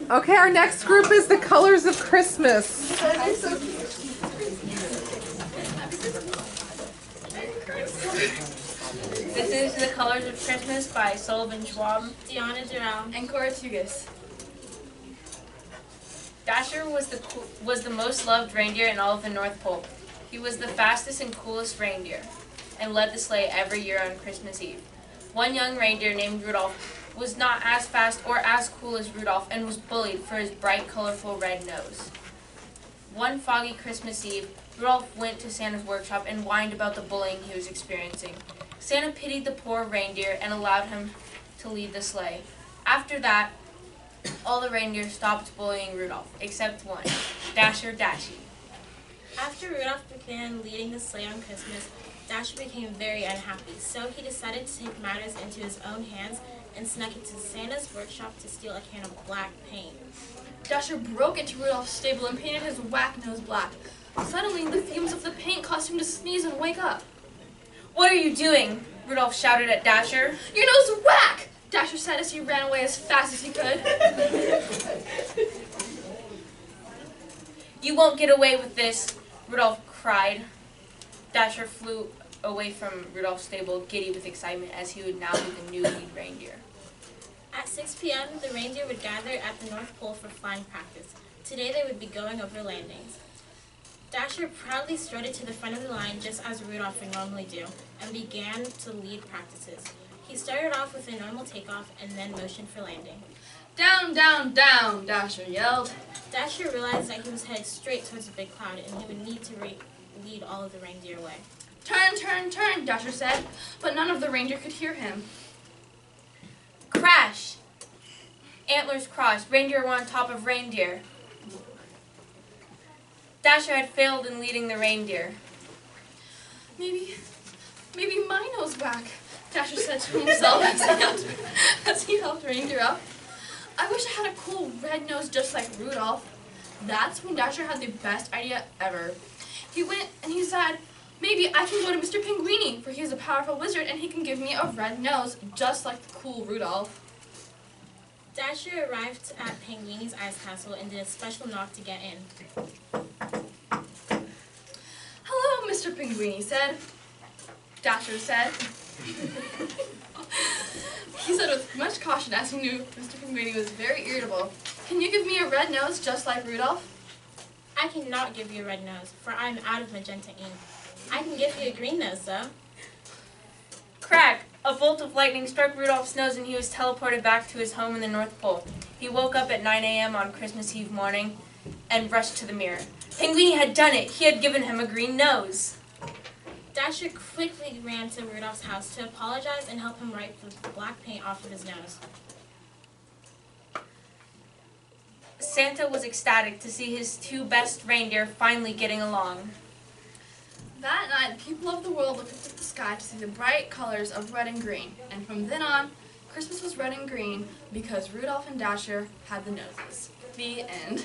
Okay, our next group is the colors of Christmas. This is The Colors of Christmas by Sullivan Schwab, Deanna Durrell, and Cora Tugis. Dasher was the most loved reindeer in all of the North Pole. He was the fastest and coolest reindeer, and led the sleigh every year on Christmas Eve. One young reindeer named Rudolph was not as fast or as cool as Rudolph and was bullied for his bright, colorful red nose. One foggy Christmas Eve, Rudolph went to Santa's workshop and whined about the bullying he was experiencing. Santa pitied the poor reindeer and allowed him to lead the sleigh. After that, all the reindeer stopped bullying Rudolph, except one, Dasher Dashie. After Rudolph began leading the sleigh on Christmas, Dasher became very unhappy, so he decided to take matters into his own hands and snuck into Santa's workshop to steal a can of black paint. Dasher broke into Rudolph's stable and painted his whack nose black. Suddenly, the fumes of the paint caused him to sneeze and wake up. "What are you doing?" Rudolph shouted at Dasher. "Your nose whack!" Dasher said as he ran away as fast as he could. "You won't get away with this," Rudolph cried. Dasher flew away from Rudolph's stable, giddy with excitement, as he would now be the new lead reindeer. At 6 p.m., the reindeer would gather at the North Pole for flying practice. Today they would be going over landings. Dasher proudly strutted to the front of the line just as Rudolph would normally do, and began to lead practices. He started off with a normal takeoff and then motioned for landing. "Down, down, down," Dasher yelled. Dasher realized that he was headed straight towards a big cloud and he would need to lead all of the reindeer away. "Turn, turn, turn," Dasher said, but none of the reindeer could hear him. Crash! Antlers crossed. Reindeer were on top of reindeer. Dasher had failed in leading the reindeer. Maybe my nose whack," Dasher said to himself as he helped reindeer up. "I wish I had a cool red nose just like Rudolph." That's when Dasher had the best idea ever. He went and he said, "Maybe I can go to Mr. Pinguini, for he is a powerful wizard and he can give me a red nose just like the cool Rudolph." Dasher arrived at Pinguini's ice castle and did a special knock to get in. "Hello, Mr. Pinguini said." Dasher said. He said with much caution as he knew Mr. Pinguini was very irritable, "Can you give me a red nose just like Rudolph?" "I cannot give you a red nose, for I am out of magenta ink. I can give you a green nose, though." Crack! A bolt of lightning struck Rudolph's nose and he was teleported back to his home in the North Pole. He woke up at 9 a.m. on Christmas Eve morning and rushed to the mirror. Pinguini had done it! He had given him a green nose! Dasher quickly ran to Rudolph's house to apologize and help him wipe the black paint off of his nose. Santa was ecstatic to see his two best reindeer finally getting along. That night, the people of the world looked up at the sky to see the bright colors of red and green. And from then on, Christmas was red and green because Rudolph and Dasher had the noses. The end.